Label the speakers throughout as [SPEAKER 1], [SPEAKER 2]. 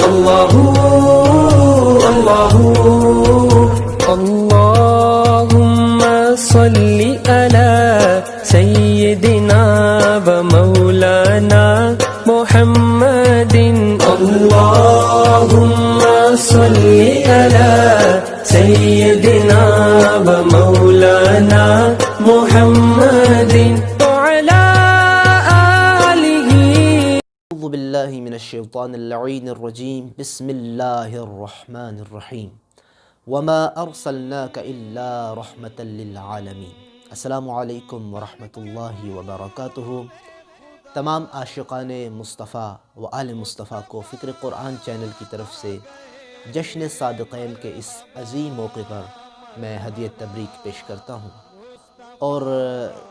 [SPEAKER 1] اللہ اللہ اللہم صلی علی سیدنا و مولانا محمد اللہم صلی علی سیدنا و مولانا محمد وعلی آلہ.
[SPEAKER 2] اعوذ باللہ من الشیطان اللعین الرجیم. بسم اللہ الرحمن الرحیم. وما ارسلناک الا رحمتا للعالمین. السلام علیکم ورحمۃ اللہ وبرکاتہ. تمام عاشقان مصطفیٰ و آل مصطفیٰ کو فکر قرآن چینل کی طرف سے جشن صادقین کے اس عظیم موقع پر میں ہدیہ تبریک پیش کرتا ہوں اور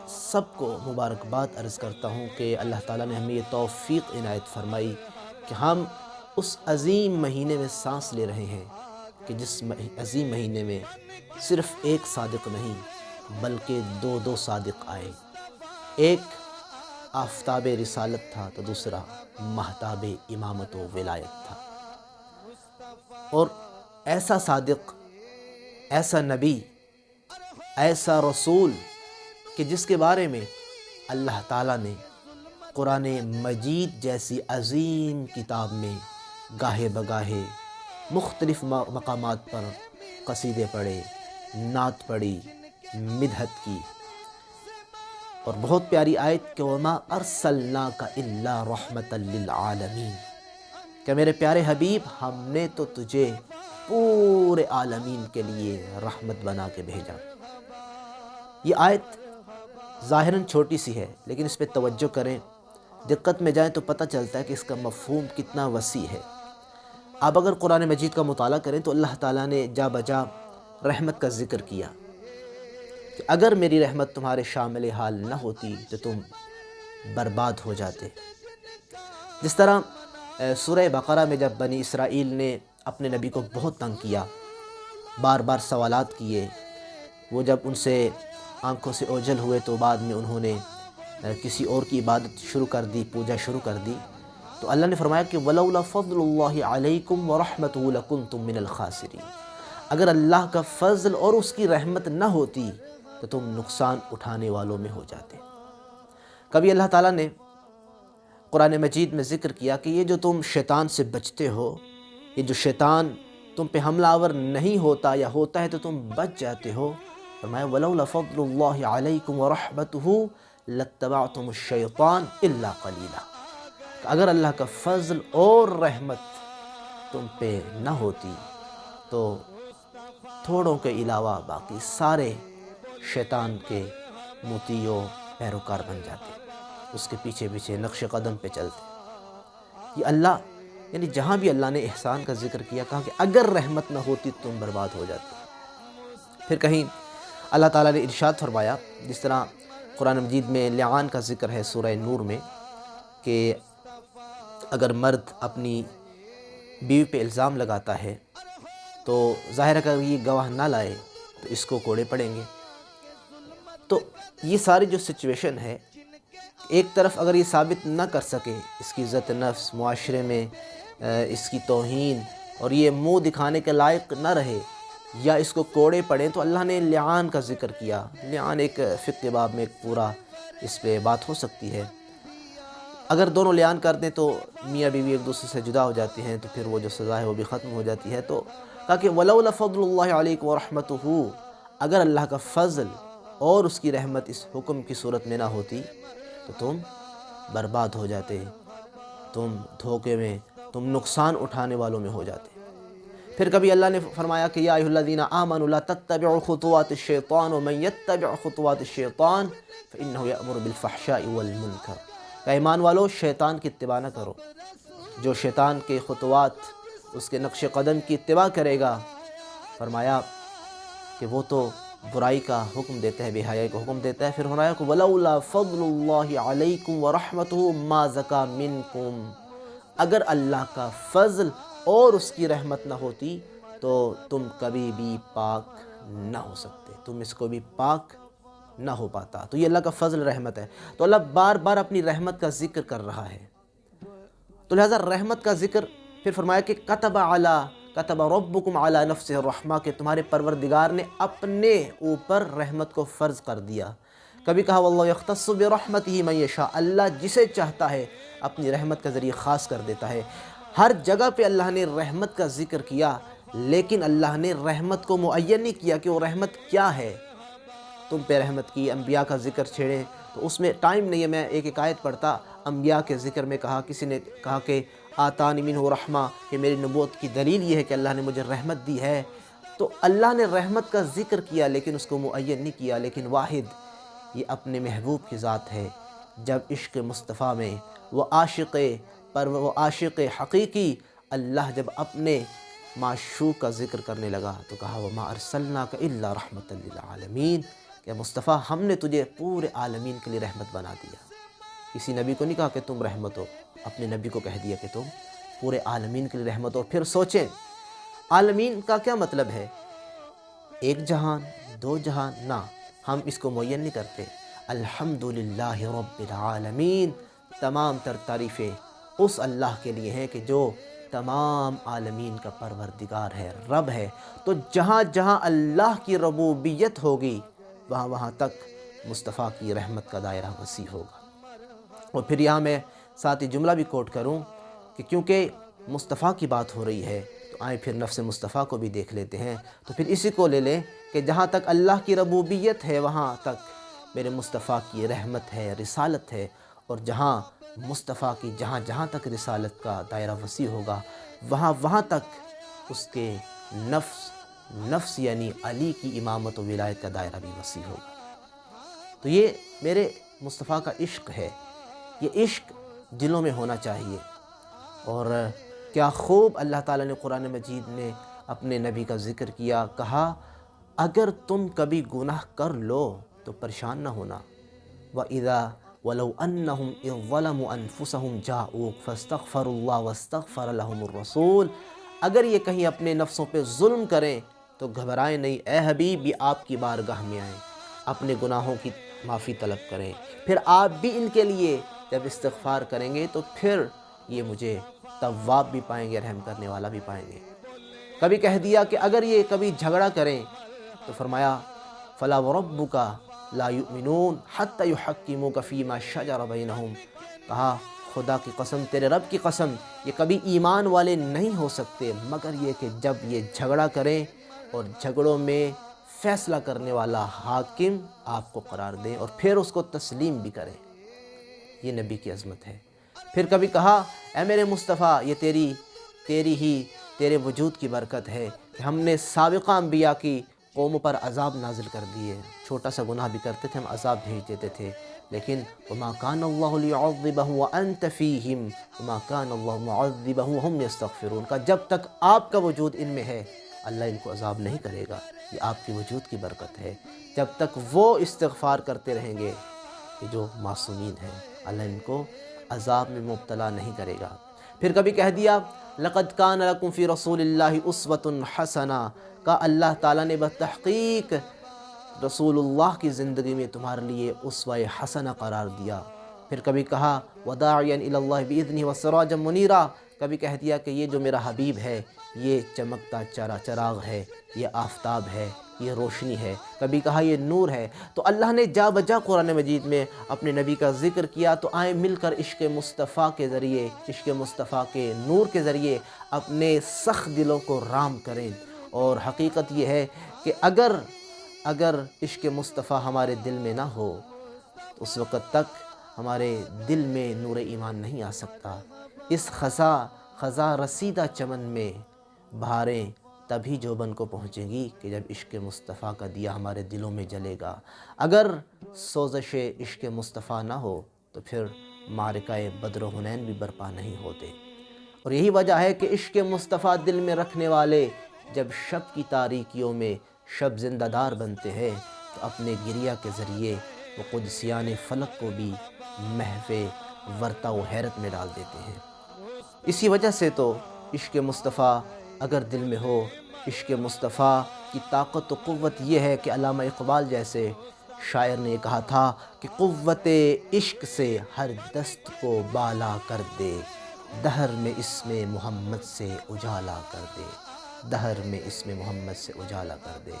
[SPEAKER 2] سب کو مبارکباد عرض کرتا ہوں کہ اللہ تعالیٰ نے ہمیں یہ توفیق عنایت فرمائی کہ ہم اس عظیم مہینے میں سانس لے رہے ہیں کہ جس عظیم مہینے میں صرف ایک صادق نہیں بلکہ دو صادق آئے. ایک آفتاب رسالت تھا تو دوسرا مہتاب امامت و ولایت تھا. اور ایسا صادق، ایسا نبی، ایسا رسول کہ جس کے بارے میں اللہ تعالیٰ نے قرآن مجید جیسی عظیم کتاب میں گاہے بگاہے مختلف مقامات پر قصیدے پڑھے، نعت پڑھی، مدحت کی. اور بہت پیاری آیت کہ وَمَا أَرْسَلْنَاكَ إِلَّا رَحْمَةً لِلْعَالَمِينَ، کہ میرے پیارے حبیب ہم نے تو تجھے پورے عالمین کے لیے رحمت بنا کے بھیجا. یہ آیت ظاہراً چھوٹی سی ہے لیکن اس پہ توجہ کریں، دقت میں جائیں تو پتہ چلتا ہے کہ اس کا مفہوم کتنا وسیع ہے. آپ اگر قرآن مجید کا مطالعہ کریں تو اللہ تعالیٰ نے جا بجا رحمت کا ذکر کیا کہ اگر میری رحمت تمہارے شامل حال نہ ہوتی تو تم برباد ہو جاتے. جس طرح سورہ بقرہ میں جب بنی اسرائیل نے اپنے نبی کو بہت تنگ کیا، بار بار سوالات کیے، وہ جب ان سے آنکھوں سے اوجھل ہوئے تو بعد میں انہوں نے کسی اور کی عبادت شروع کر دی، پوجا شروع کر دی، تو اللہ نے فرمایا کہ وَلَوْلَا فَضْلُ اللَّهِ عَلَيْكُمْ وَرَحْمَتُهُ لَكُنْتُمْ مِنَ الْخَاسِرِينَ. اگر اللہ کا فضل اور اس کی رحمت نہ ہوتی تو تم نقصان اٹھانے والوں میں ہو جاتے. کبھی اللہ تعالیٰ نے قرآن مجید میں ذکر کیا کہ یہ جو تم شیطان سے بچتے ہو، یہ جو شیطان تم پہ حملہ آور نہیں ہوتا یا ہوتا ہے تو تم بچ جاتے ہو، فرمایا وَلَوْلَا فَضْلُ اللَّهِ عَلَيْكُمْ وَرَحْمَتُهُ لَاتَّبَعْتُمُ الشَّيْطَانَ إِلَّا قَلِيلًا. اگر اللہ کا فضل اور رحمت تم پہ نہ ہوتی تو تھوڑوں کے علاوہ باقی سارے شیطان کے مطیع و پیروکار بن جاتے، اس کے پیچھے پیچھے نقش قدم پہ چلتے. یہ اللہ یعنی جہاں بھی اللہ نے احسان کا ذکر کیا کہا کہ اگر رحمت نہ ہوتی تم برباد ہو جاتے. پھر کہیں اللہ تعالیٰ نے ارشاد فرمایا، جس طرح قرآن مجید میں لعان کا ذکر ہے سورہ نور میں، کہ اگر مرد اپنی بیوی پہ الزام لگاتا ہے تو ظاہر ہے کہ اگر یہ گواہ نہ لائے تو اس کو کوڑے پڑیں گے. تو یہ ساری جو سچویشن ہے، ایک طرف اگر یہ ثابت نہ کر سکے اس کی عزت نفس معاشرے میں اس کی توہین اور یہ منہ دکھانے کے لائق نہ رہے یا اس کو کوڑے پڑیں، تو اللہ نے لعان کا ذکر کیا. لعان ایک فقہ باب میں ایک پورا اس پہ بات ہو سکتی ہے. اگر دونوں لعان کر دیں تو میاں بیوی ایک دوسرے سے جدا ہو جاتی ہیں تو پھر وہ جو سزا ہے وہ بھی ختم ہو جاتی ہے. تو کہا کہ وَلَوْلَا فَضْلُ اللَّهِ عَلَيْكُمْ وَرَحْمَتُهُ، اگر اللہ کا فضل اور اس کی رحمت اس حکم کی صورت میں نہ ہوتی تو تم برباد ہو جاتے، تم دھوکے میں، تم نقصان اٹھانے والوں میں ہو جاتے. پھر کبھی اللہ نے فرمایا کہ یا ایھا الذین آمنوا لا تتبعوا خطوات الشیطان ومن یتبع خطوات الشیطان فانہ یأمر بالفحشاء والمنکر. کہ ایمان والو شیطان کی اتباع نہ کرو، جو شیطان کے خطوات، اس کے نقش قدم کی اتباع کرے گا، فرمایا کہ وہ تو برائی کا حکم دیتا ہے، بے حیائی کا حکم دیتا ہے. پھر فرمایا کہ وَلَوْلَا فَضْلُ اللَّهِ عَلَيْكُمْ وَرَحْمَتُهُ مَا زَكَىٰ مِنْكُمْ، اگر اللہ کا فضل اور اس کی رحمت نہ ہوتی تو تم کبھی بھی پاک نہ ہو سکتے، تم اس کو بھی پاک نہ ہو پاتا. تو یہ اللہ کا فضل رحمت ہے. تو اللہ بار بار اپنی رحمت کا ذکر کر رہا ہے. تو لہٰذا رحمت کا ذکر پھر فرمایا کہ کتب ربکم علی نفسہ الرحمہ، کہ تمہارے پروردگار نے اپنے اوپر رحمت کو فرض کر دیا۔ کبھی کہا واللہ یختص برحمتہ من یشاء، اللہ جسے چاہتا ہے اپنی رحمت کا ذریعہ خاص کر دیتا ہے۔ ہر جگہ پہ اللہ نے رحمت کا ذکر کیا، لیکن اللہ نے رحمت کو معین نہیں کیا کہ وہ رحمت کیا ہے۔ تم پہ رحمت کی، انبیاء کا ذکر چھیڑے تو اس میں ٹائم نہیں ہے، میں ایک آیت پڑھتا۔ انبیاء کے ذکر میں کہا، کسی نے کہا کہ آتانی منہ رحمہ، کہ میری نبوت کی دلیل یہ ہے کہ اللہ نے مجھے رحمت دی ہے، تو اللہ نے رحمت کا ذکر کیا لیکن اس کو معین نہیں کیا۔ لیکن واحد یہ اپنے محبوب کی ذات ہے۔ جب عشق مصطفیٰ میں وہ عاشق حقیقی اللہ جب اپنے معشوق کا ذکر کرنے لگا تو کہا وَمَا أَرْسَلْنَاكَ إِلَّا رَحْمَةً لِّلْعَالَمِينَ، کہ مصطفیٰ ہم نے تجھے پورے عالمین کے لیے رحمت بنا دیا۔ کسی نبی کو نہیں کہا کہ تم رحمت ہو، اپنے نبی کو کہہ دیا کہ تم پورے عالمین کے لیے رحمت ہو۔ پھر سوچیں عالمین کا کیا مطلب ہے؟ ایک جہان، دو جہان؟ نہ، ہم اس کو معین نہیں کرتے۔ الحمدللہ رب العالمین، تمام تر تعریفیں اس اللہ کے لیے ہیں کہ جو تمام عالمین کا پروردگار ہے، رب ہے۔ تو جہاں جہاں اللہ کی ربوبیت ہوگی وہاں وہاں تک مصطفیٰ کی رحمت کا دائرہ وسیع ہوگا۔ اور پھر یہاں میں ساتھ ہی جملہ بھی کوٹ کروں کہ کیونکہ مصطفیٰ کی بات ہو رہی ہے تو آئیں پھر نفس مصطفیٰ کو بھی دیکھ لیتے ہیں۔ تو پھر اسی کو لے لیں کہ جہاں تک اللہ کی ربوبیت ہے وہاں تک میرے مصطفیٰ کی رحمت ہے، رسالت ہے، اور جہاں مصطفیٰ کی جہاں تک رسالت کا دائرہ وسیع ہوگا وہاں تک اس کے نفس یعنی علی کی امامت و ولایت کا دائرہ بھی وسیع ہوگا۔ تو یہ میرے مصطفیٰ کا عشق ہے، یہ عشق دلوں میں ہونا چاہیے۔ اور کیا خوب اللہ تعالیٰ نے قرآن مجید میں اپنے نبی کا ذکر کیا، کہا اگر تم کبھی گناہ کر لو تو پریشان نہ ہونا۔ وَلَوْ أَنَّهُمْ إِذْ ظَلَمُوا أَنفُسَهُمْ جَاءُوكَ فَاسْتَغْفَرُوا اللَّهَ وَاسْتَغْفَرَ لَهُمُ الرَّسُولُ، اگر یہ کہیں اپنے نفسوں پہ ظلم کریں تو گھبرائیں نہیں، اے حبیب یہ آپ کی بارگاہ میں آئیں، اپنے گناہوں کی معافی طلب کریں، پھر آپ بھی ان کے لیے جب استغفار کریں گے تو پھر یہ مجھے تواب بھی پائیں گے، رحم کرنے والا بھی پائیں گے۔ کبھی کہہ دیا کہ اگر یہ کبھی جھگڑا کریں تو فرمایا فَلَا وَرَبُّكَ لا یؤمنون حتی یحکموک فیما شجر بینہم، کہا خدا کی قسم، تیرے رب کی قسم، یہ کبھی ایمان والے نہیں ہو سکتے مگر یہ کہ جب یہ جھگڑا کریں اور جھگڑوں میں فیصلہ کرنے والا حاکم آپ کو قرار دیں اور پھر اس کو تسلیم بھی کریں۔ یہ نبی کی عظمت ہے۔ پھر کبھی کہا اے میرے مصطفیٰ یہ تیرے وجود کی برکت ہے کہ ہم نے سابقہ انبیاء کی قوموں پر عذاب نازل کر دیے، چھوٹا سا گناہ بھی کرتے تھے ہم عذاب بھیج دیتے تھے، لیکن وَمَا كَانَ اللَّهُ لِيُعَذِّبَهُمْ وَأَنْتَ فِيهِمْ وَمَا كَانَ اللَّهُ مُعَذِّبَهُمْ وَهُمْ يَسْتَغْفِرُونَ، کا جب تک آپ کا وجود ان میں ہے اللہ ان کو عذاب نہیں کرے گا، یہ آپ کی وجود کی برکت ہے، جب تک وہ استغفار کرتے رہیں گے کہ جو معصومین ہیں اللہ ان کو عذاب میں مبتلا نہیں کرے گا۔ پھر کبھی کہہ دیا لَقَدْ كَانَ لَكُمْ فِي رَسُولِ اللَّهِ أُسْوَةٌ حَسَنَةٌ، کا اللہ تعالیٰ نے بتحقیق رسول اللہ کی زندگی میں تمہارے لیے اسوہ حسنہ قرار دیا۔ پھر کبھی کہا وَدَاعِيًا إِلَى اللَّهِ بِإِذْنِهِ وَسِرَاجًا مُنِيرًا، کبھی کہہ دیا کہ یہ جو میرا حبیب ہے یہ چمکتا چراغ ہے، یہ آفتاب ہے، یہ روشنی ہے، کبھی کہا یہ نور ہے۔ تو اللہ نے جا بجا قرآن مجید میں اپنے نبی کا ذکر کیا، تو آئیں مل کر عشق مصطفیٰ کے ذریعے، عشق مصطفیٰ کے نور کے ذریعے اپنے سخت دلوں کو رام کریں۔ اور حقیقت یہ ہے کہ اگر عشق مصطفیٰ ہمارے دل میں نہ ہو تو اس وقت تک ہمارے دل میں نور ایمان نہیں آ سکتا۔ اس خزاں رسیدہ چمن میں بہاریں تبھی جوبن کو پہنچیں گی کہ جب عشق مصطفیٰ کا دیا ہمارے دلوں میں جلے گا۔ اگر سوزش عشق مصطفیٰ نہ ہو تو پھر معرکہ بدر و حنین بھی برپا نہیں ہوتے۔ اور یہی وجہ ہے کہ عشق مصطفیٰ دل میں رکھنے والے جب شب کی تاریکیوں میں شب زندہ دار بنتے ہیں تو اپنے گریہ کے ذریعے وہ قدسیان فلک کو بھی محو ورطہ و حیرت میں ڈال دیتے ہیں۔ اسی وجہ سے تو عشق مصطفیٰ اگر دل میں ہو، عشق مصطفیٰ کی طاقت و قوت یہ ہے کہ علامہ اقبال جیسے شاعر نے کہا تھا کہ قوت عشق سے ہر دست کو بالا کر دے، دہر میں اسم محمد سے اجالا کر دے، دہر میں اسم محمد سے اجالا کر دے۔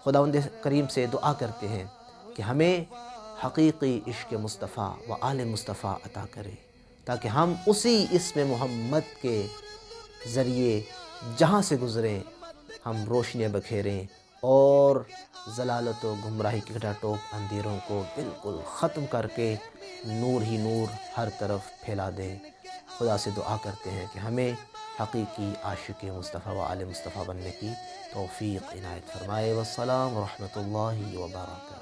[SPEAKER 2] خداوند کریم سے دعا کرتے ہیں کہ ہمیں حقیقی عشق مصطفیٰ و آل مصطفیٰ عطا کرے، تاکہ ہم اسی اسم محمد کے ذریعے جہاں سے گزریں ہم روشنیاں بکھیریں اور ضلالت و گمراہی کے گھٹا ٹوپ اندھیروں کو بالکل ختم کر کے نور ہی نور ہر طرف پھیلا دے۔ خدا سے دعا کرتے ہیں کہ ہمیں حقیقی عاشق مصطفیٰ و آل مصطفیٰ بننے کی توفیق عنایت فرمائے۔ والسلام ورحمۃ اللہ وبرکاتہ۔